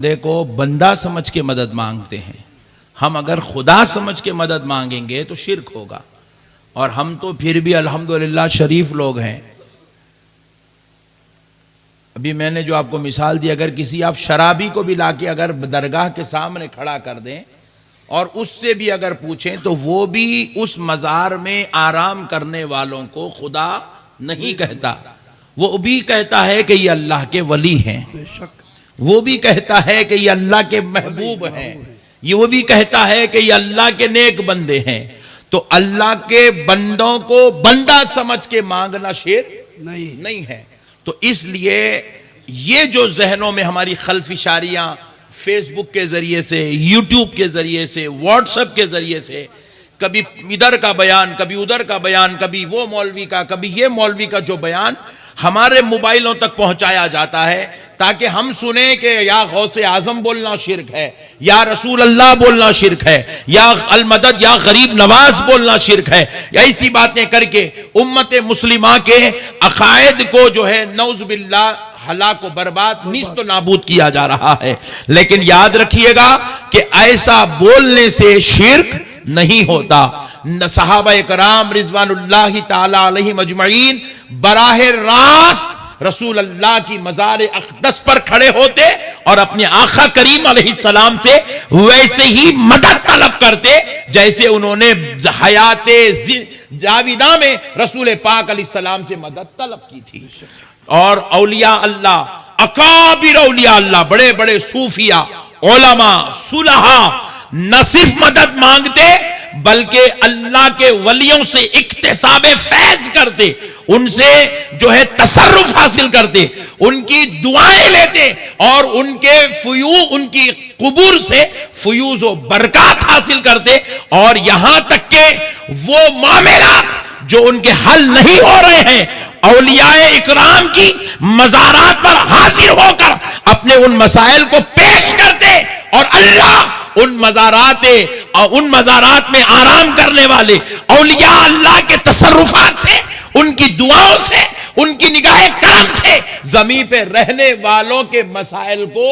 देखो बंदा समझ के मदद मांगते हैं। हम अगर खुदा समझ के मदद मांगेंगे तो शिर्क होगा। और हम तो फिर भी अल्हम्दुलिल्लाह शरीफ लोग हैं। अभी मैंने जो आपको मिसाल दी, अगर किसी आप शराबी को भी लाके अगर दरगाह के सामने खड़ा कर दें और उससे भी अगर पूछें तो वो भी उस मज़ार में आराम करने वालों को खुदा नहीं कहता। वो भी कहता है कि ये अल्लाह के वली हैं, वो भी कहता है कि ये अल्लाह के महबूब हैं, ये वो भी कहता है कि ये अल्लाह के नेक बंदे हैं। तो अल्लाह के बंदों को बंदा समझ के मांगना शिर्क नहीं है। तो इसलिए ये जो जहनों में हमारी खल्फिशारियां फेसबुक के जरिए से, यूट्यूब के जरिए से, व्हाट्सएप के जरिए से, कभी इधर का बयान, कभी उधर का बयान, कभी वो मौलवी का, कभी ये मौलवी का जो बयान हमारे मोबाइलों तक पहुंचाया जाता है ताकि हम सुने कि या गौसे आजम बोलना शिर्क है, या रसूल अल्लाह बोलना शिर्क है, या अल मदद या गरीब नवाज बोलना शिर्क है। ऐसी बातें करके उम्मत मुस्लिमा के अकायद को जो है नौजुबिल्लाह हलाक व बर्बाद निस्त नाबूद किया जा रहा है। लेकिन याद रखिएगा कि ऐसा बोलने से शिर्क नहीं होता। सहाबा कराम रिजवानुल्लाहि ताला अलैहिम अजमईन बराह रास्त रसूल अल्लाह की मज़ार अक़दस पर खड़े होते और अपने आका करीम अलैहिस्सलाम से वैसे ही मदद तलब करते जैसे उन्होंने हयाते जाविदा में रसूल पाक अलैहिस्सलाम से मदद तलब की थी। और औलिया अल्लाह, अकाबिर औलिया अल्लाह, बड़े बड़े सूफिया, उलमा, सुलहा न सिर्फ मदद मांगते बल्कि अल्लाह के वलियों से इक्तिसाबे फैज करते, उनसे जो है तसर्रुफ हासिल करते, उनकी दुआएं लेते और उनकी कुबूर से फयूज व बरकत हासिल करते। और यहां तक के वो मामलात जो उनके हल नहीं हो रहे हैं, औलियाए इकराम की मज़ारात पर हाजिर होकर अपने उन मसाइल को पेश करते और अल्लाह उन मज़ारात में आराम करने वाले औलिया अल्लाह के तसर्रुफात से, उनकी दुआओं से, उनकी निगाह करम से जमीन पे रहने वालों के मसाइल को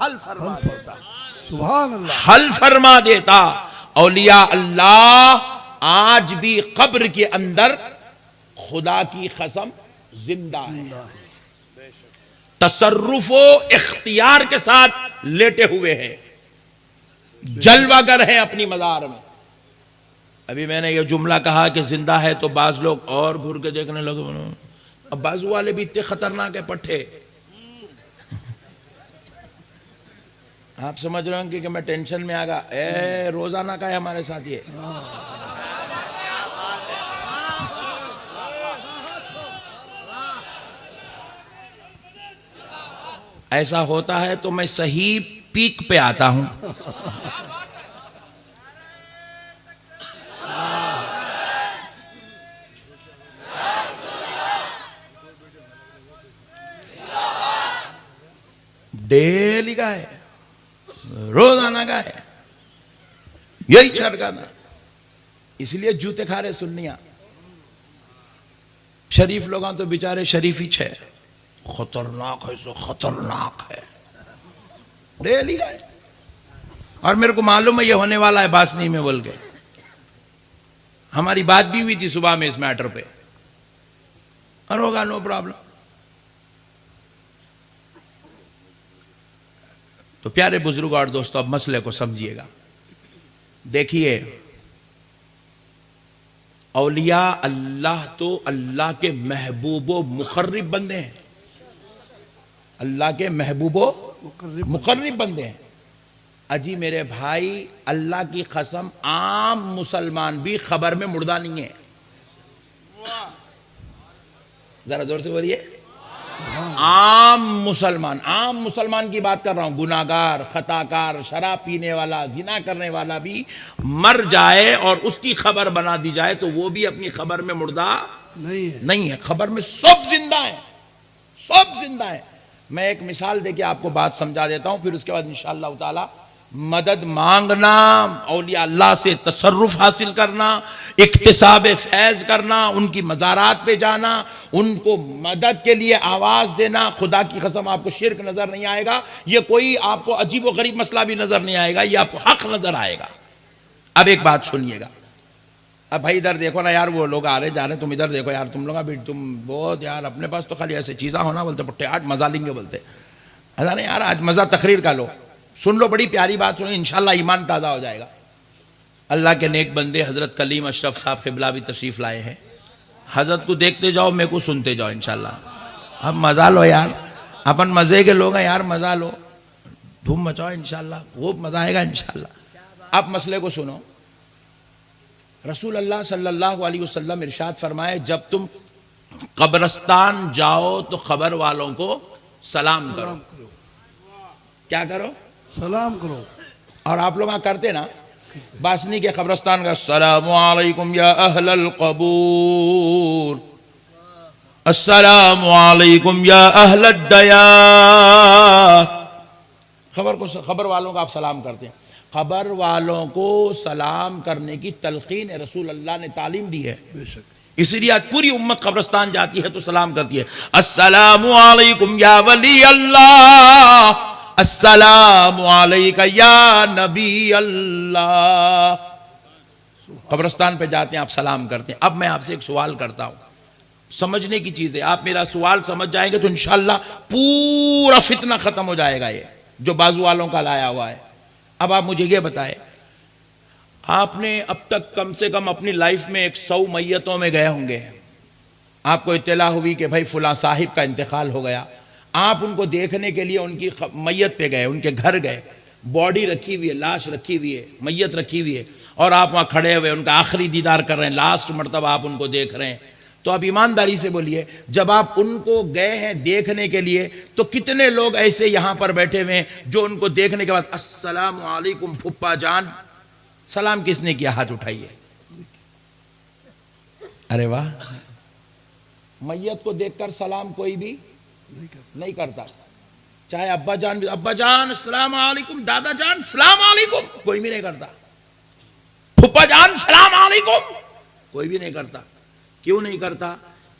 हल फरमा देता। सुभान अल्लाह, हल फरमा देता। औलिया अल्लाह आज भी कब्र के अंदर खुदा की कसम जिंदा है, तसर्रुफो इख्तियार के साथ लेटे हुए हैं, जलवागर है अपनी मज़ार में। अभी मैंने ये जुमला कहा कि जिंदा है तो बाज लोग और घूर के देखने लगे। अब बाजू वाले भी इतने खतरनाक है पट्टे। आप समझ रहे होंगे कि मैं टेंशन में आ गया। रोजाना का है हमारे साथ ये। ऐसा होता है तो मैं सही पीक पे आता हूं। डेली का है, रोजाना का है, यही चरगाना। इसलिए जूते खा रहे सुन्निया। शरीफ लोग तो बेचारे शरीफ ही छे, खतरनाक है, सो खतरनाक है, डेली का है। और मेरे को मालूम है ये होने वाला है बासनी में बोल के। हमारी बात भी हुई थी सुबह में इस मैटर पे, और होगा नो प्रॉब्लम। तो प्यारे बुजुर्ग और दोस्तों, अब मसले को समझिएगा। देखिए, औलिया अल्लाह तो अल्लाह के महबूबो मुकर्रिब बंदे हैं, अल्लाह के महबूबो मुकर्रिब बंदे हैं। अजी मेरे भाई, अल्लाह की कसम आम मुसलमान भी खबर में मुर्दा नहीं है। जरा जोर से बोलिए। आम मुसलमान की बात कर रहा हूं। गुनाहगार, खताकार, शराब पीने वाला, जिना करने वाला भी मर जाए और उसकी खबर बना दी जाए तो वो भी अपनी खबर में मुर्दा नहीं है। खबर में सब जिंदा है, सब जिंदा है। मैं एक मिसाल देके आपको बात समझा देता हूं, फिर उसके बाद इंशाअल्लाह ताला मदद मांगना, औलिया अल्लाह से तसर्रुफ हासिल करना, इक्तिसाब फैज़ करना, उनकी मज़ारात पे जाना, उनको मदद के लिए आवाज़ देना। खुदा की कसम आपको शिर्क नज़र नहीं आएगा, ये कोई आपको अजीब व गरीब मसला भी नज़र नहीं आएगा, ये आपको हक नज़र आएगा। अब एक बात सुनिएगा, अब भाई इधर देखो ना यार, वो लोग आ रहे जा रहे, तुम इधर देखो यार, तुम लोग अभी तुम बहुत यार अपने पास तो खाली ऐसे चीज़ा होना बोलते, पुट्टे आज मज़ा लेंगे बोलते। ऐसा नहीं यार, आज मज़ा तकरीर का लो, सुन लो, बड़ी प्यारी बात सुनो, इंशाल्लाह ईमान ताज़ा हो जाएगा। अल्लाह के नेक बंदे हज़रत कलीम अशरफ साहब क़िबला भी तशरीफ़ लाए हैं। हज़रत को देखते जाओ, मेरे को सुनते जाओ इंशाल्लाह। अब मज़ा लो यार, अपन मज़े के लोग हैं यार, मज़ा लो, धूम मचाओ इंशाल्लाह, खूब मज़ा आएगा इंशाल्लाह। अब मसले को सुनो, रसूल अल्लाह सल्लल्लाहु अलैहि वसल्लम इरशाद फरमाए, जब तुम कब्रस्तान जाओ तो खबर वालों को सलाम करो। क्या करो? सलाम करो। और आप लोग करते ना, बासनी के कब्रस्तान का अस्सलामु अलैकुम या अहलल कबूर, अस्सलामु अलैकुम या अहलद दयार। खबर वालों का आप सलाम करते हैं। खबर वालों को सलाम करने की तलकीन रसूल अल्लाह ने तालीम दी है, इसीलिए आज पूरी उम्मत कब्रस्तान जाती है तो सलाम करती है, अस्सलामु अलैकुम या वली अल्लाह, अस्सलामु अलैका या नबी अल्लाह। कब्रस्तान पे जाते हैं, आप सलाम करते हैं। अब मैं आपसे एक सवाल करता हूं, समझने की चीज है, आप मेरा सवाल समझ जाएंगे तो इंशाल्लाह पूरा फितना खत्म हो जाएगा, ये जो बाजू वालों का लाया हुआ है। अब आप मुझे ये बताएं, आपने अब तक कम से कम अपनी लाइफ में 100 मैयतों में गए होंगे, आपको इत्तला हुई कि भाई फुला साहिब का इंतकाल हो गया, आप उनको देखने के लिए उनकी मैयत पे गए, उनके घर गए, बॉडी रखी हुई है, लाश रखी हुई है, मैयत रखी हुई है, और आप वहाँ खड़े हुए उनका आखिरी दीदार कर रहे हैं, लास्ट मरतबा आप उनको देख रहे हैं। तो आप ईमानदारी से बोलिए, जब आप उनको गए हैं देखने के लिए, तो कितने लोग ऐसे यहाँ पर बैठे हुए हैं जो उनको देखने के बाद अस्सलामु अलैकुम फुप्पा जान, सलाम किसने किया? हाथ उठाइए। अरे वाह, मैयत को देखकर सलाम कोई भी नहीं करता, चाहे अब्बा जान भी, अब्बा जान सलाम अलैकुम, दादा जान सलाम अलैकुम, कोई भी नहीं करता, फुप्पा जान सलाम अलैकुम, कोई भी नहीं करता। क्यों नहीं करता?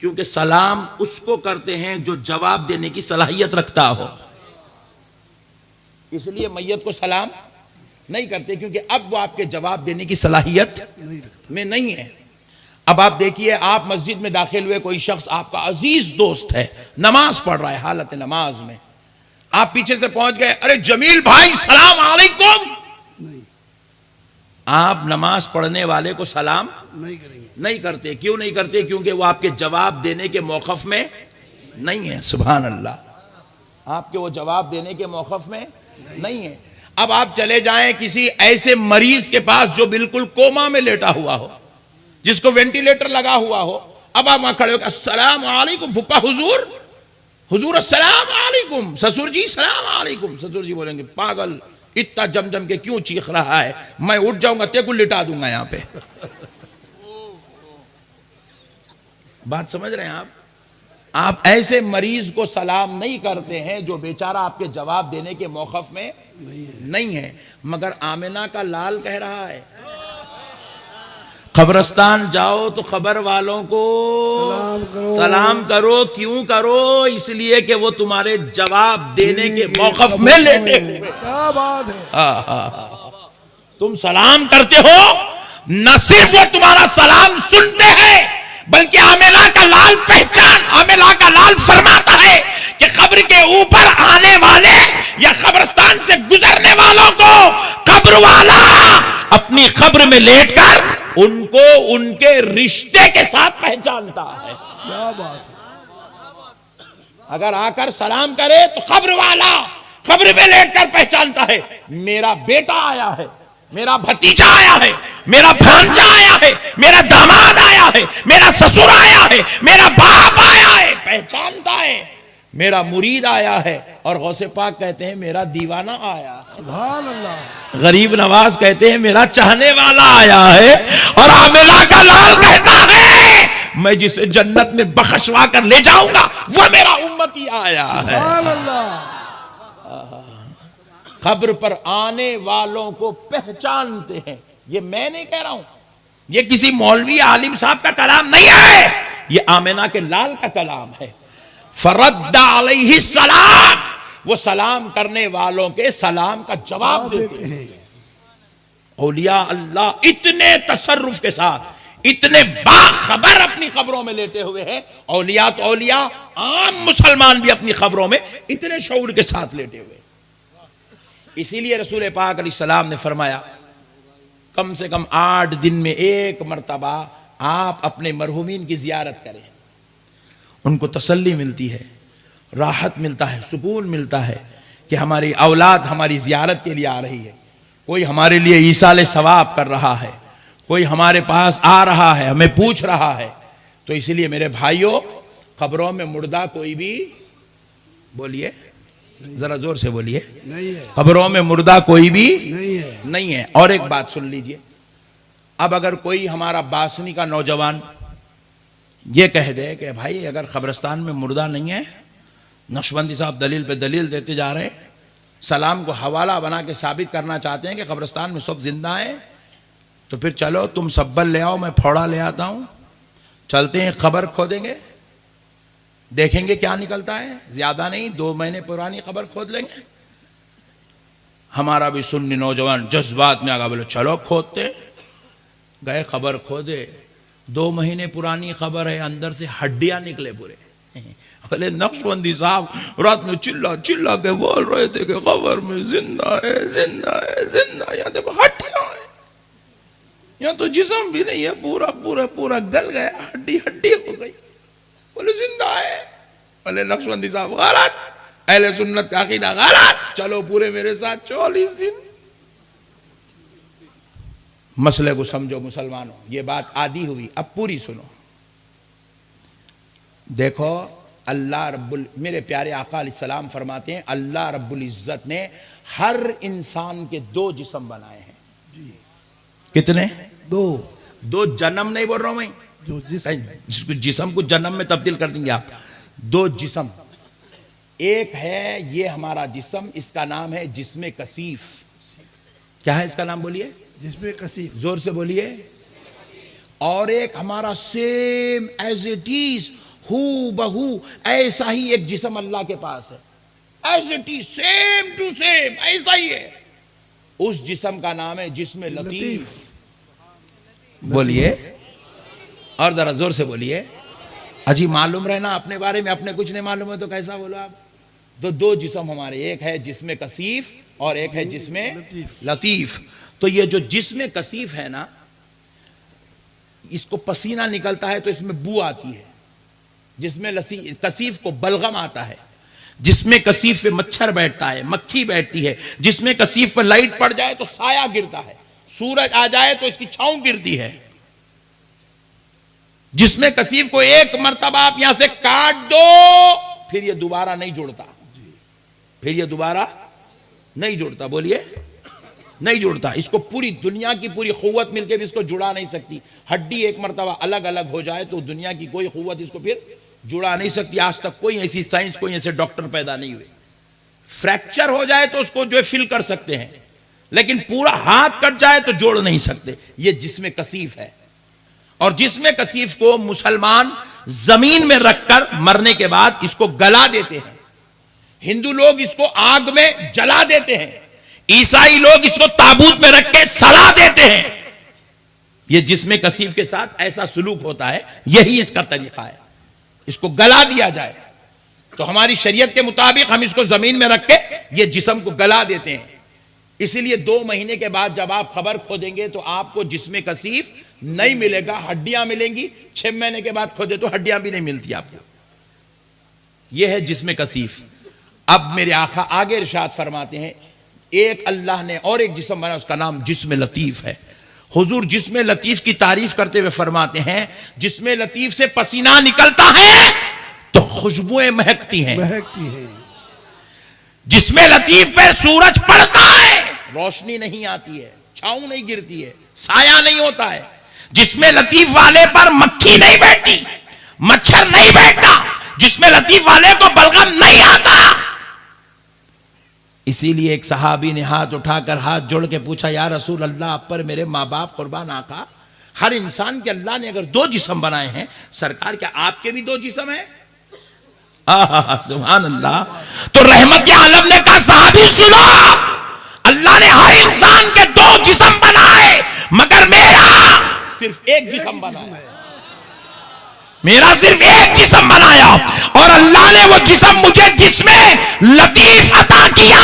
क्योंकि सलाम उसको करते हैं जो जवाब देने की सलाहियत रखता हो, इसलिए मैयत को सलाम नहीं करते, क्योंकि अब वो आपके जवाब देने की सलाहियत में नहीं है। अब आप देखिए, आप मस्जिद में दाखिल हुए, कोई शख्स आपका अजीज दोस्त है, नमाज पढ़ रहा है, हालत नमाज में आप पीछे से पहुंच गए, अरे जमील भाई सलाम अलैकुम, आप नमाज पढ़ने वाले को सलाम नहीं करेंगे, नहीं करते। क्यों नहीं करते? क्योंकि वो आपके जवाब देने के मौक़िफ़ में नहीं है। सुभान अल्लाह, आपके वो जवाब देने के मौक़िफ़ में नहीं है। अब आप चले जाएं किसी ऐसे मरीज के पास जो बिल्कुल कोमा में लेटा हुआ हो, जिसको वेंटिलेटर लगा हुआ हो, अब आप वहां खड़े होकर अस्सलाम वालेकुम फुप्पा हुजूर, हुजूर अस्सलाम वालेकुम, ससुर जी सलाम वालेकुम। ससुर जी बोलेंगे पागल, इतना जम के क्यों चीख रहा है, मैं उठ जाऊंगा, तेको लिटा दूंगा यहां पे। बात समझ रहे हैं आप? आप ऐसे मरीज को सलाम नहीं करते हैं जो बेचारा आपके जवाब देने के मौक़िफ़ में नहीं है। मगर आमिना का लाल कह रहा है, कब्रस्तान जाओ तो खबर वालों को सलाम करो। क्यों करो? इसलिए कि वो तुम्हारे जवाब देने के मौक़िफ़ में लेटे हुए। क्या बात है। तुम सलाम करते हो, न सिर्फ वो तुम्हारा सलाम सुनते हैं, बल्कि आमिना का लाल पहचान, आमिना का लाल फरमाता है कि कब्र के ऊपर आने वाले या कब्रस्तान से गुजरने वालों को कब्र वाला अपनी कब्र में लेटकर उनको उनके रिश्ते के साथ पहचानता है। क्या बात है। अगर आकर सलाम करे तो कब्र वाला कब्र में लेटकर पहचानता है, मेरा बेटा आया है, मेरा भतीजा आया है, मेरा भांजा आया है, मेरा दामाद आया है, मेरा ससुर आया है, मेरा बाप आया है, पहचानता है। मेरा मुरीद आया है, और गौसे पाक कहते हैं मेरा दीवाना आया है। सुभान अल्लाह। गरीब नवाज कहते हैं मेरा चाहने वाला आया है, और आमिना का लाल कहता है मैं जिसे जन्नत में बख्शवा कर ले जाऊंगा वो मेरा उम्मती आया है। सुभान अल्लाह। कब्र पर आने वालों को पहचानते हैं। ये मैं नहीं कह रहा हूं, ये किसी मौलवी आलिम साहब का कलाम नहीं है, ये आमिना के लाल का कलाम है। फरद्दा अलैहि सलाम, वो सलाम करने वालों के सलाम का जवाब देते हैं। औलिया अल्लाह इतने तसर्रुफ के साथ, इतने बाखबर अपनी खबरों में लेटे हुए हैं। औलिया तो औलिया, आम मुसलमान भी अपनी खबरों में इतने शऊर के साथ लेटे हुए। इसीलिए रसूल पाक अलैहिस्सलाम ने फरमाया कम से कम 8 दिन में एक मर्तबा आप अपने मरहूमीन की जियारत करें। उनको तसल्ली मिलती है, राहत मिलता है, सुकून मिलता है कि हमारी औलाद हमारी जियारत के लिए आ रही है, कोई हमारे लिए ईसाले सवाब कर रहा है, कोई हमारे पास आ रहा है, हमें पूछ रहा है। तो इसलिए मेरे भाइयों, खबरों में मुर्दा कोई भी, बोलिए जरा जोर से बोलिए, नहीं है। खबरों में मुर्दा कोई भी नहीं है। और एक बात सुन लीजिए, अब अगर कोई हमारा बासनी का नौजवान ये कह दे कि भाई अगर कब्रिस्तान में मुर्दा नहीं है, नक्शबंदी साहब दलील पे दलील देते जा रहे हैं, सलाम को हवाला बना के साबित करना चाहते हैं कि कब्रिस्तान में सब जिंदा है, तो फिर चलो तुम सब्बल ले आओ, मैं फोड़ा ले आता हूं, चलते हैं खबर खोदेंगे, देखेंगे क्या निकलता है। ज्यादा नहीं, 2 महीने पुरानी खबर खोद लेंगे। हमारा भी सुन्नी नौजवान जज्बात में आगा बोले चलो खोदते, गए खबर खोदे, 2 महीने पुरानी खबर है, अंदर से हड्डियां निकले पूरे। बोले नक्शबंदी साहब रात में चिल्ला चिल्ला के बोल रहे थे कि खबर में जिंदा है, जिंदा है, जिंदा। यहाँ देखो हड्डियां है, यहाँ तो जिस्म भी नहीं है, पूरा पूरा पूरा गल गया, हड्डी हड्डी हो गई। बोले जिंदा है। बोले नक्शबंदी साहब गलत, अहले सुन्नत का अकीदा गलत, चलो पूरे मेरे साथ 40 दिन। मसले को समझो मुसलमानों, ये बात आधी हुई, अब पूरी सुनो। देखो अल्लाह रब्बुल, मेरे प्यारे आका अलैहिस्सलाम फरमाते हैं अल्लाह रब्बुल इज्जत ने हर इंसान के 2 जिस्म बनाए हैं। कितने? 2 जन्म नहीं बोल रहा हूं मैं, जो जिसको जिस्म को जन्म में तब्दील कर देंगे आप। 2 जिस्म, एक है ये हमारा जिस्म, इसका नाम है जिस्म कसीफ। क्या है इसका नाम बोलिए? जिसमें कसीफ, जोर से बोलिए। और एक हमारा सेम एज इट इज, हू बहू ऐसा ही एक जिस्म अल्लाह के पास है, as it is, same to same ऐसा ही है। उस जिस्म का नाम है जिस्म लतीफ। बोलिए और जरा जोर से बोलिए। अजी मालूम रहना अपने बारे में, अपने कुछ नहीं मालूम है तो कैसा बोलो आप। तो 2 जिस्म हमारे, एक है जिस्म कसीफ और एक है जिस्म लतीफ। तो ये जो जिस्म कसीफ है ना, इसको पसीना निकलता है तो इसमें बू आती है। जिसमें कसीफ को बलगम आता है, जिसमें कसीफ पे मच्छर बैठता है, मक्खी बैठती है, जिसमें कसीफ पे लाइट पड़ जाए तो साया गिरता है, सूरज आ जाए तो इसकी छांव गिरती है। जिसमें कसीफ को एक मर्तबा आप यहां से काट दो, फिर ये दोबारा नहीं जुड़ता, फिर ये दोबारा नहीं जुड़ता। बोलिए नहीं जुड़ता। इसको पूरी दुनिया की पूरी कुव्वत मिलकर भी इसको जुड़ा नहीं सकती। हड्डी एक मर्तबा अलग अलग हो जाए तो दुनिया की कोई कुव्वत इसको फिर जुड़ा नहीं सकती। आज तक कोई ऐसी साइंस, कोई ऐसे डॉक्टर पैदा नहीं हुए। फ्रैक्चर हो जाए तो उसको जो है फिल कर सकते हैं, लेकिन पूरा हाथ कट जाए तो जोड़ नहीं सकते। ये जिस्म कसीफ है। और जिस्म कसीफ को मुसलमान जमीन में रखकर मरने के बाद इसको गला देते हैं। हिंदू लोग इसको आग में जला देते हैं, ईसाई लोग इसको ताबूत में रख के सड़ा देते हैं। ये जिस्म कसीफ के साथ ऐसा सुलूक होता है, यही इसका तरीका है। इसको गला दिया जाए तो हमारी शरीयत के मुताबिक हम इसको जमीन में रख के ये जिस्म को गला देते हैं। इसीलिए 2 महीने के बाद जब आप खबर खोदेंगे तो आपको जिस्म कसीफ नहीं मिलेगा, हड्डियां मिलेंगी। 6 महीने के बाद खोदे तो हड्डियां भी नहीं मिलती आपको। यह है जिस्म कसीफ। अब मेरे आका आगे इरशाद फरमाते हैं, एक अल्लाह ने और एक जिस्म बनाया, उसका नाम जिस्म लतीफ है। हुजूर जिस्म लतीफ की तारीफ करते हुए फरमाते हैं, जिस्म लतीफ से पसीना निकलता है तो खुशबुएं महकती हैं। जिस्म लतीफ पे सूरज पड़ता है, रोशनी नहीं आती है, छांव नहीं गिरती है, साया नहीं होता है। जिस्म लतीफ वाले पर मक्खी नहीं बैठती, मच्छर नहीं बैठता, जिस्म लतीफ वाले को बलगम नहीं आता। इसीलिए एक सहाबी ने हाथ उठाकर हाथ जोड़ के पूछा, या रसूल अल्लाह, आप पर मेरे माँ बाप कुर्बान आका, हर इंसान के अल्लाह ने अगर दो जिस्म बनाए हैं, सरकार क्या आपके भी दो जिस्म हैं? सुभान अल्लाह। तो रहमत आलम ने कहा, सहाबी सुनो, अल्लाह ने हर इंसान के दो जिस्म बनाए, मगर मेरा सिर्फ एक जिस्म बनाया, मेरा सिर्फ एक जिस्म बनाया। और अल्लाह ने वो जिस्म मुझे जिस्में लतीफ अता किया,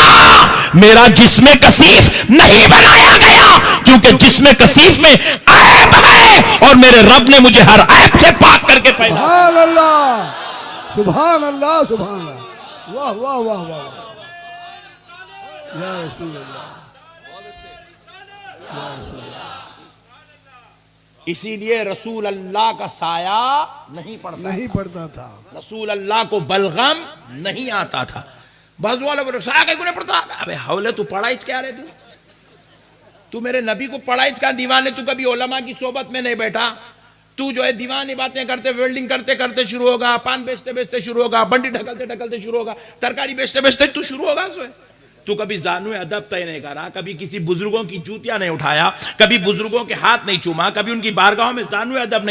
मेरा जिस्में कसीफ नहीं बनाया गया, क्योंकि जिस्में कसीफ में ऐब है और मेरे रब ने मुझे हर ऐब से पाक करके पैदा। सुभान अल्लाह, सुभान अल्लाह, सुभान अल्लाह, वाह वाह वाह वाह, या रसूल अल्लाह, या रसूल अल्लाह। इसीलिए रसूल अल्लाह का साया नहीं पड़ता था, रसूल अल्लाह को बलगम नहीं आता था। बाजू वाले बोले, साया कहीं नहीं पड़ता। अबे हौले, तू पढ़ाई क्या रहे, तू मेरे नबी को पढ़ाई का दीवाने, तू कभी उलमा की सोबत में नहीं बैठा, तू जो है दीवानी बातें करते, वेल्डिंग करते करते शुरू होगा, पान बेचते बेचते शुरू होगा, बंडी ढकलते ढकलते शुरू होगा, तरकारी बेचते बेचते तू शुरू होगा। तू कभी जानू अदब तय नहीं करा, कभी किसी बुजुर्गों की जूतियां नहीं उठाया, कभी बुजुर्गों के हाथ नहीं चूमा, कभी उनकी बारगाहों में जानू अदब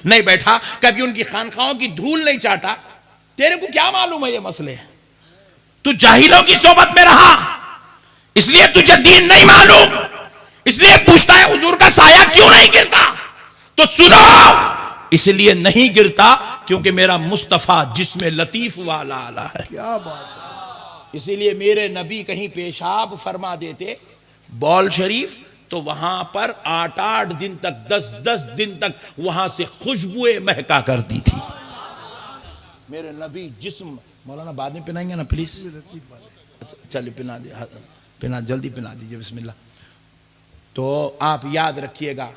नहीं बैठा, कभी उनकी खानखाओं की धूल नहीं चाटा। तेरे को क्या मालूम है ये मसले? तू जाहिलों की सोबत में रहा, इसलिए तुझे दीन नहीं मालूम, इसलिए पूछता है हुजूर का साया क्यों नहीं गिरता। तो सुनो, इसलिए नहीं गिरता क्योंकि मेरा मुस्तफा जिसमें लतीफ वाला आला है। क्या बात है। इसीलिए मेरे नबी कहीं पेशाब फरमा देते बौल शरीफ, तो वहां पर 8-8 दिन तक, 10-10 दिन तक वहां से खुशबुएं महका करती थी। मेरे नबी जिस्म, मौलाना बाद में पिनाएंगे ना प्लीज, चलिए पिना दे, पिना, जल्दी पिना दीजिए, बिस्मिल्लाह। तो आप याद रखिएगा,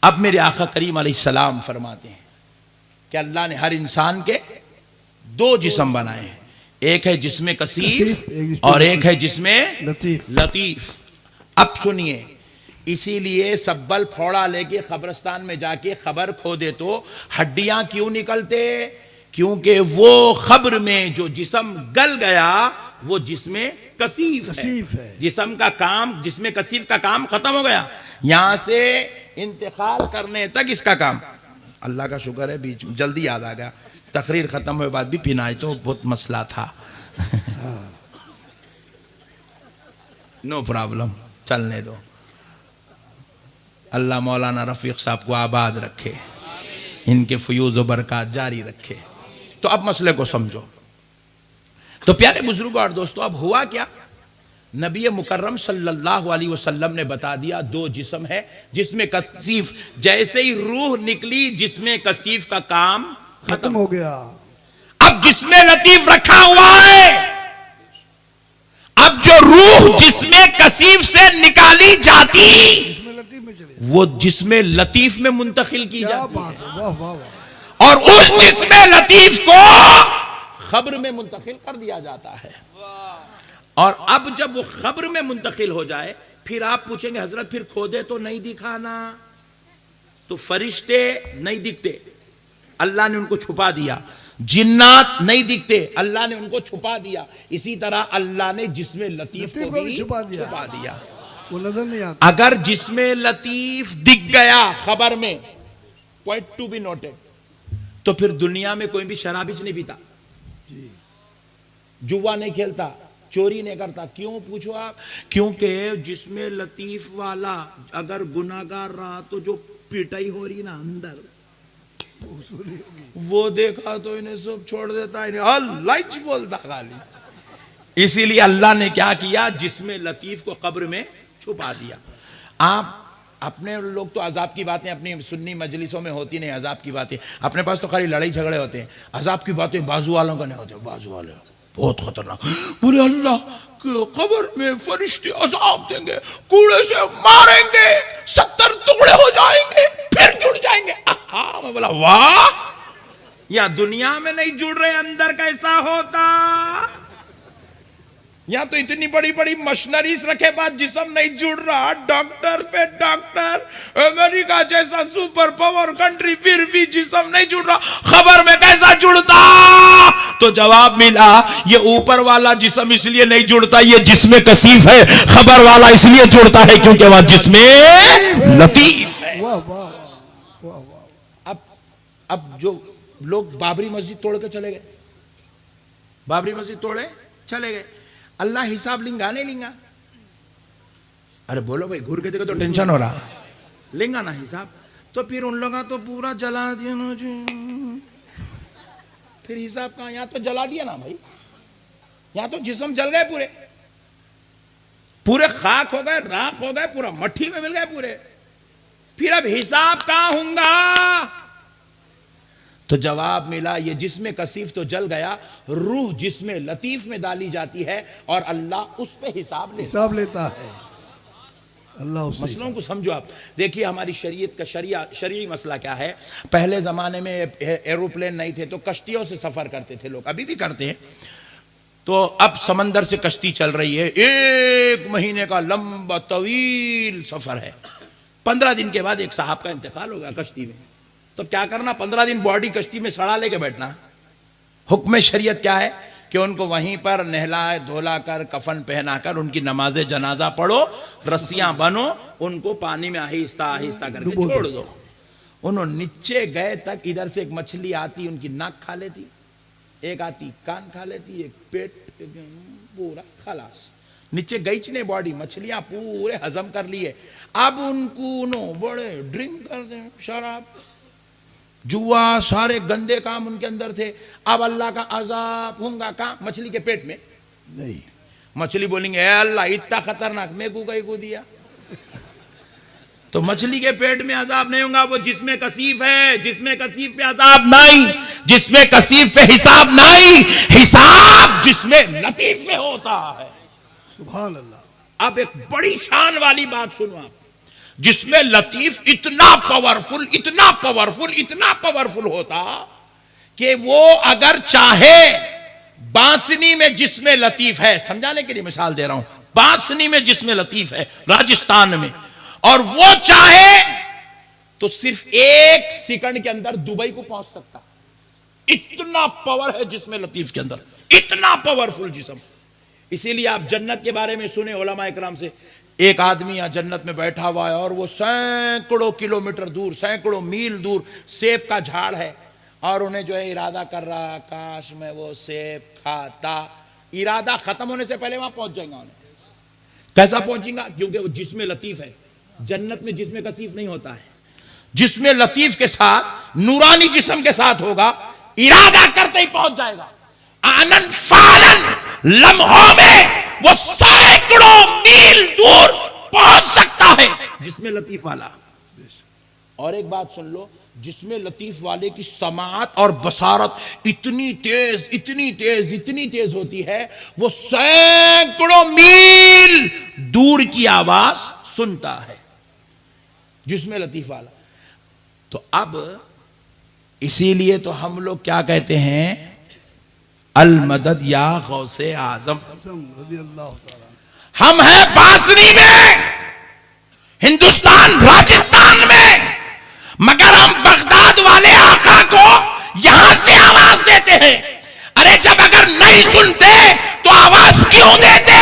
अब मेरे आका करीम अलैहिस्सलाम फरमाते हैं कि अल्लाह ने हर इंसान के दो जिस्म बनाए हैं, एक है जिसमें कसीफ और एक है जिसमें लतीफ। अब सुनिए, इसीलिए सब्बल फोड़ा लेके कब्रिस्तान में जाके खबर खो दे तो हड्डियां क्यों निकलते? क्योंकि वो खब्र में जो जिस्म गल गया वो जिसमें कसीफ है। जिस्म का काम, जिसमें कसीफ का काम खत्म हो गया, यहां से इंतकाल करने तक इसका काम। अल्लाह का शुक्र है बीच में जल्दी याद आ गया, तकरीर खत्म हुए बाद भी पिनाई तो बहुत मसला था। नो प्रॉब्लम, चलने दो। अल्लाह मौलाना रफीक साहब को आबाद रखे, इनके फयूज व बरकत जारी रखे। तो अब मसले को समझो। तो प्यारे बुजुर्गों और दोस्तों, अब हुआ क्या? नबी मुकर्रम सल्लल्लाहु अलैहि वसल्लम ने बता दिया, दो जिस्म है जिसमें कसीफ, जैसे ही रूह निकली जिसमें कसीफ का काम खत्म हो गया। अब जिसमें लतीफ रखा हुआ है, अब जो रूह जिसमें कसीफ से निकाली जाती वो जिसमें लतीफ में मुंतकिल की जाती है, और उस जिसमें लतीफ को खब्र में मुंतकिल कर दिया जाता है। और अब जब वो खब्र में मुंतकिल हो जाए, फिर आप पूछेंगे हजरत फिर खोदे तो नहीं दिखाना? तो फरिश्ते नहीं दिखते, अल्लाह ने उनको छुपा दिया। जिन्नात नहीं दिखते, अल्लाह ने उनको छुपा दिया। इसी तरह अल्लाह ने जिसमें लतीफ को भी छुपा दिया। वो नजर नहीं आता। अगर जिसमें लतीफ दिख गया खबर में, पॉइंट टू बी नोटेड, तो फिर दुनिया में कोई भी शराबी नहीं पीता, जुआ नहीं खेलता, चोरी नहीं करता। क्यों पूछो आप? क्योंकि जिसमें लतीफ वाला अगर गुनाहगार रहा तो जो पिटाई हो रही ना अंदर, वो देखा तो इन्हें सब छोड़ देता, इन्हें अल्लाह बोलता खाली। इसीलिए अल्लाह ने क्या किया, जिसमें लतीफ को कब्र में छुपा दिया। आप अपने लोग तो अजाब की बातें अपनी सुन्नी मजलिसों में होती नहीं, अजाब की बातें अपने पास तो खाली लड़ाई झगड़े होते हैं। अजाब की बातें बाजू वालों का नहीं होते, बाजू वाले बहुत खतरनाक। बोले अल्लाह कब्र में फरिश्ते अजाब देंगे, कूड़े से मारेंगे, 70 टुकड़े हो जाएंगे, फिर जुड़ जाएंगे। मैं बोला वाह, या दुनिया में नहीं जुड़ रहे, अंदर कैसा होता? यहाँ तो इतनी बड़ी बड़ी मशीनरीज रखे बाद जिस्म नहीं जुड़ रहा, डॉक्टर पे डॉक्टर, अमेरिका जैसा सुपर पावर कंट्री, फिर भी जिस्म नहीं जुड़ रहा, खबर में कैसा जुड़ता? तो जवाब मिला, ये ऊपर वाला जिस्म इसलिए नहीं जुड़ता, ये जिस्म कसीफ है, खबर वाला इसलिए जुड़ता है क्योंकि वह जिस्म लतीफ है। वाह वाह वाह वाह। अब जो लोग बाबरी मस्जिद तोड़ के चले गए, बाबरी मस्जिद तोड़े चले गए, अल्लाह हिसाब लिंगा नहीं लिंगा? अरे बोलो भाई, घूर के देखो तो टेंशन हो रहा, लेंगा ना हिसाब? तो फिर उन लोगों तो पूरा जला दिया ना जी, फिर हिसाब कहां? यहां तो जला दिया ना भाई, यहां तो जिस्म जल गए, पूरे पूरे खाक हो गए, राख हो गए, पूरा मट्टी में मिल गए पूरे, फिर अब हिसाब कहां होगा? तो जवाब मिला, ये जिस्म कसीफ तो जल गया, रूह जिस्म लतीफ में डाली जाती है और अल्लाह उस पे हिसाब लेता है। अल्लाह मसलों को समझो आप। देखिए हमारी शरीयत का शरीय मसला क्या है। पहले ज़माने में एरोप्लेन नहीं थे तो कश्तियों से सफ़र करते थे लोग, अभी भी करते हैं। तो अब समंदर से कश्ती चल रही है, 1 महीने का लंबा तवील सफ़र है। 15 दिन के बाद एक साहब का इंतकाल हो गया कश्ती में, तो क्या करना? 15 दिन बॉडी कश्ती में सड़ा लेके बैठना। हुक्म शरीयत क्या है कि उनको वहीं पर नहला धोला कर, कफन पहनाकर उनकी नमाज जनाजा पढ़ो, रस्सियां बनो, उनको पानी में आहिस्ता आहिस्ता करके छोड़ दो। उन्होंने नीचे गए तक इधर से एक मछली आती, उनकी नाक खा लेती, एक आती कान खा लेती, एक पेट, पूरा खलास। नीचे गईचने बॉडी, मछलियां पूरे हजम कर लिए। अब उनको बड़े ड्रिंक कर दे, शराब, जुआ, सारे गंदे काम उनके अंदर थे। अब अल्लाह का अजाब होगा कहाँ? मछली के पेट में नहीं। मछली बोलेंगे अल्लाह इतना खतरनाक, मैं को दिया। तो मछली के पेट में अजाब नहीं होगा, वो जिस्म कसीफ है, जिस्म कसीफ पे अजाब नहीं, जिस्म कसीफ पे हिसाब नहीं, हिसाब जिस्म लतीफ में होता है। सुभान अल्लाह। अब एक बड़ी शान वाली बात सुनो आप, जिसमें लतीफ इतना पावरफुल, इतना पावरफुल, इतना पावरफुल होता कि वो अगर चाहे, बांसनी में जिसमें लतीफ है, समझाने के लिए मिसाल दे रहा हूं, बांसनी में जिसमें लतीफ है राजस्थान में, और वो चाहे तो सिर्फ 1 सेकंड के अंदर दुबई को पहुंच सकता। इतना पावर है जिसमें लतीफ के अंदर, इतना पावरफुल जिस्म। इसीलिए आप जन्नत के बारे में सुने उलमा इकराम से, एक आदमी यहाँ जन्नत में बैठा हुआ है और वो सैकड़ों किलोमीटर दूर, सैकड़ों मील दूर सेब का झाड़ है, और उन्हें जो है इरादा कर रहा, काश मैं वो सेब खाता। इरादा खत्म होने से पहले वहां पहुंच जाएगा। उन्हें कैसा पहुंचेगा? क्योंकि वो जिस्म लतीफ है। जन्नत में जिस्म कसीफ नहीं होता है, जिस्म लतीफ के साथ, नूरानी जिस्म के साथ होगा, इरादा करते ही पहुंच जाएगा। आनन फानन लम्हों में वो सैकड़ों मील दूर पहुंच सकता है जिसमें लतीफ वाला। और एक बात सुन लो, जिसमें लतीफ वाले की समाअत और बसारत इतनी तेज, इतनी तेज, इतनी तेज होती है, वो सैकड़ों मील दूर की आवाज सुनता है जिसमें लतीफ वाला। तो अब इसीलिए तो हम लोग क्या कहते हैं, अल मदद या गौसे आजम। हम हैं बांसुरी में, हिंदुस्तान राजस्थान में, मगर हम बगदाद वाले आका को यहां से आवाज देते हैं। अरे जब अगर नहीं सुनते तो आवाज क्यों देते?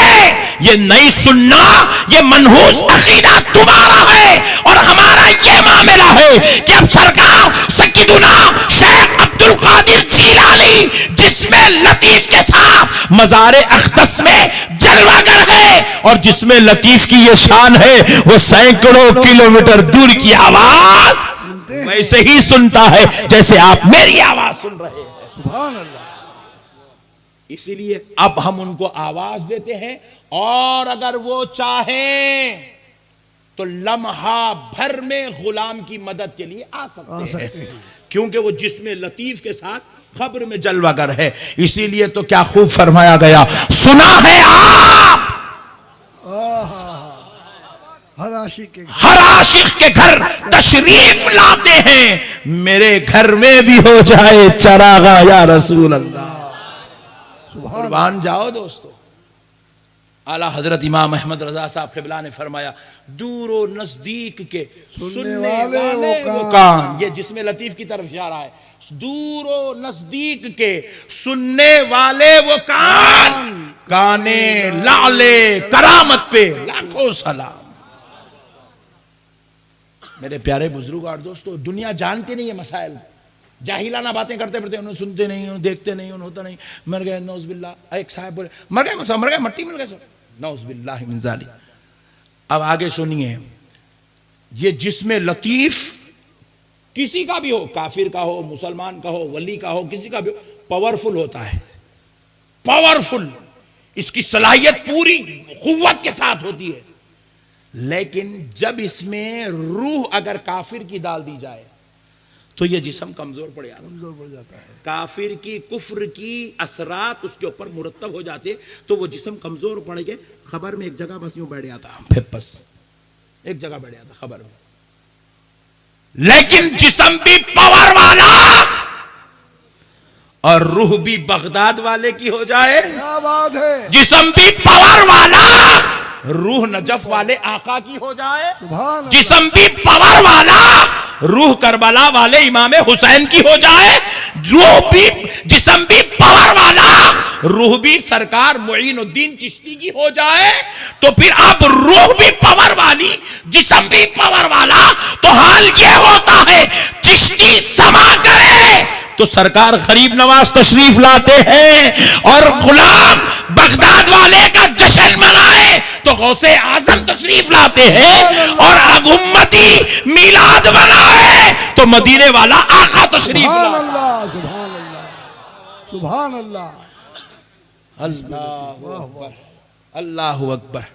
ये नहीं सुनना, ये मनहूस अकीदा तुम्हारा है और हमारा ये मामला है कि अब सरकार सय्यदुना शेख अब्दुल कादिर जीलानी जिसमें लतीफ के साथ मज़ारे अक़दस में जलवागर है, और जिसमें लतीफ की ये शान है, वो सैकड़ों किलोमीटर दूर की आवाज वैसे ही सुनता है जैसे आप मेरी आवाज सुन रहे हैं। सुभान अल्लाह। इसीलिए अब हम उनको आवाज देते हैं, और अगर वो चाहें तो लम्हा भर में गुलाम की मदद के लिए आ सकते हैं, क्योंकि वो जिस्म लतीफ के साथ खब्र में जलवागर है। इसीलिए तो क्या खूब फरमाया गया, सुना है आप हर आशिक के घर तशरीफ लाते हैं, मेरे घर में भी हो जाए चरागा या रसूल अल्लाह। कुर्बान जाओ दोस्तों, आला हजरत इमाम अहमद रजा साहब क़िबला ने फरमाया, दूरो नजदीक के सुनने वाले वो कान। ये जिसमें लतीफ की तरफ इशारा है, दूरो नजदीक के सुनने वाले वो कान, काने लाले करामत पे लाखों सलाम। मेरे प्यारे बुजुर्ग और दोस्तों, दुनिया जानती नहीं है मसाइल, जाहिलाना बातें करते फिरते, उन्हें सुनते नहीं, उन्हें देखते नहीं, उन्हें होता नहीं। मर गए नौज़बिल्लाह, एक साहब बोले मर गए मट्टी मिल गए सब, नौज़बिल्लाह मिन ज़ालिक। अब आगे सुनिए, ये जिसमें लतीफ किसी का भी हो, काफिर का हो, मुसलमान का हो, वली का हो, किसी का भी हो, पावरफुल होता है, पावरफुल, इसकी सलाहियत पूरी कुव्वत के साथ होती है। लेकिन जब इसमें रूह अगर काफिर की डाल दी जाए तो यह जिस्म कमजोर पड़ जाता है। काफिर की कुफ्र की असरात उसके ऊपर मुरतब हो जाते, तो वो जिस्म कमजोर पड़ गए। खबर में एक जगह बस यूं बैठ जाता, बस एक जगह बैठ जाता खबर में। लेकिन जिस्म भी पावर वाला और रूह भी बगदाद वाले की हो जाए, क्या बात है। जिस्म भी पावर वाला, रूह नजफ वाले आका की हो जाए, जिस्म भी पावर वाला, रूह करबला वाले इमाम हुसैन की हो जाए, रूह भी जिस्म भी पावर वाला, रूह भी सरकार मुईनुद्दीन चिश्ती की हो जाए, तो फिर अब रूह भी पावर वाली, जिस्म भी पावर वाला, तो हाल ये होता है चिश्ती समा करे तो सरकार गरीब नवाज तशरीफ लाते हैं, और गुलाम बगदाद वाले का जश्न मनाए तो गौसे आजम तशरीफ लाते हैं, और उम्मती मिलाद मनाए तो मदीने वाला आका तशरीफ लाते हैं। सुभान अल्लाह, सुभान अल्लाह, अल्लाहु अकबर, अल्लाहु अकबर।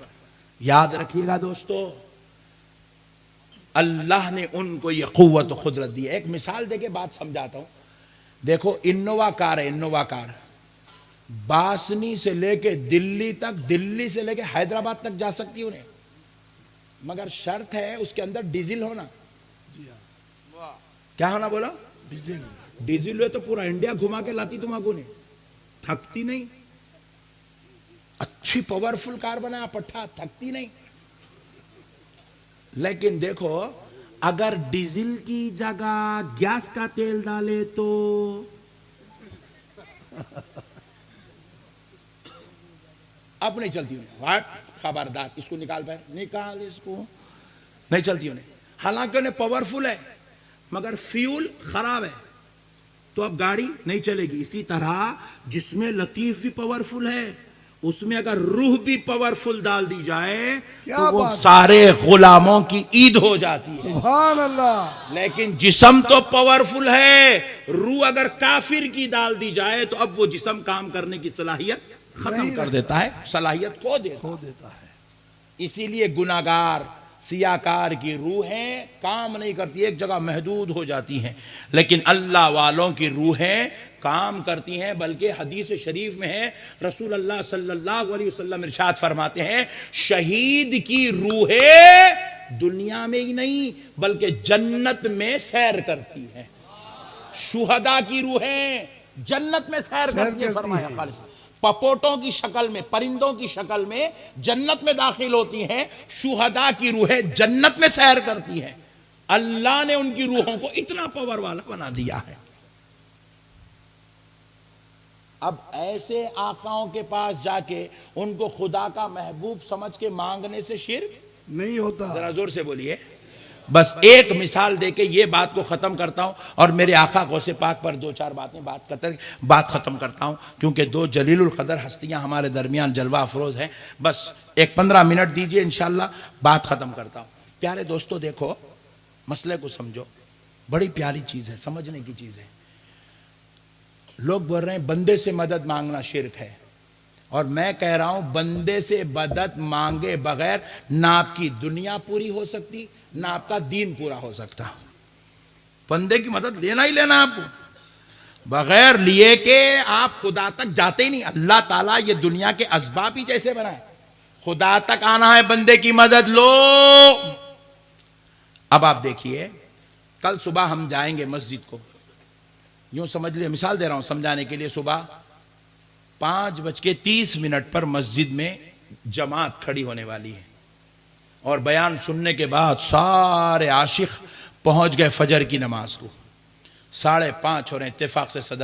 याद रखिएगा दोस्तों, अल्लाह ने उनको ये कुव्वत और खुदरत दी है। एक मिसाल देके बात समझाता हूं। देखो, इनोवा कार है, इनोवा कार बासनी से लेके दिल्ली तक, दिल्ली से लेके हैदराबाद तक जा सकती है उन्हें, मगर शर्त है उसके अंदर डीजल होना। क्या होना बोला? डीजल है तो पूरा इंडिया घुमा के लाती तुम्हारा ने, थकती नहीं। अच्छी पावरफुल कार बनाया पट्टा, थकती नहीं। लेकिन देखो, अगर डीजल की जगह गैस का तेल डाले तो अब नहीं चलती उन्हें। खबरदार, इसको निकाल पाए, निकाल इसको, नहीं चलती उन्हें। हालांकि उन्हें पावरफुल है मगर फ्यूल खराब है तो अब गाड़ी नहीं चलेगी। इसी तरह जिसमें लतीफ भी पावरफुल है, उसमें अगर रूह भी पावरफुल डाल दी जाए तो वो सारे गुलामों की ईद हो जाती है। सुभान अल्लाह। लेकिन जिस्म तो पावरफुल है, रूह अगर काफिर की डाल दी जाए तो अब वो जिस्म काम करने की सलाहियत खत्म कर देता है, सलाहियत खो देता है। इसीलिए गुनाहगार सियाकार की रूहें काम नहीं करती, एक जगह महदूद हो जाती हैं। लेकिन अल्लाह वालों की रूहें काम करती हैं। बल्कि हदीस शरीफ में है, रसूल अल्लाह सल्लल्लाहु अलैहि वसल्लम इरशाद फरमाते हैं, शहीद की रूहें दुनिया में ही नहीं बल्कि जन्नत में सैर करती हैं। शुहदा की रूहें जन्नत में सैर करती हैं। फरमाया खालिद, पपोटों की शक्ल में, परिंदों की शक्ल में जन्नत में दाखिल होती हैं। शुहदा की रूहें जन्नत में सैर करती हैं। अल्लाह ने उनकी रूहों को इतना पावर वाला बना दिया है। अब ऐसे आकाओं के पास जाके उनको खुदा का महबूब समझ के मांगने से शिर्क नहीं होता। जरा जोर से बोलिए। बस एक मिसाल देके ये बात को खत्म करता हूं और मेरे आका गौसे पाक पर दो चार बातें बात खत्म करता हूं, क्योंकि दो जलीलुल कदर हस्तियां हमारे दरमियान जलवा अफरोज हैं। बस एक 15 मिनट दीजिए, इंशाल्लाह बात खत्म करता हूं। प्यारे दोस्तों, देखो, मसले को समझो, बड़ी प्यारी चीज है, समझने की चीज है। लोग बोल रहे हैं बंदे से मदद मांगना शिर्क है, और मैं कह रहा हूं बंदे से मदद मांगे बगैर ना आपकी दुनिया पूरी हो सकती, ना आपका दीन पूरा हो सकता। बंदे की मदद लेना ही लेना आपको, बगैर लिए के आप खुदा तक जाते ही नहीं। अल्लाह ताला ये दुनिया के असबाब ही जैसे बनाए, खुदा तक आना है बंदे की मदद लो। अब आप देखिए, कल सुबह हम जाएंगे मस्जिद को, यूं समझ लिया, मिसाल दे रहा हूं समझाने के लिए। सुबह 5:30 पर मस्जिद में जमात खड़ी होने वाली है और बयान सुनने के बाद सारे आशिक पहुंच गए फजर की नमाज को। 5:30 हो रहे, इत्तेफाक से सदर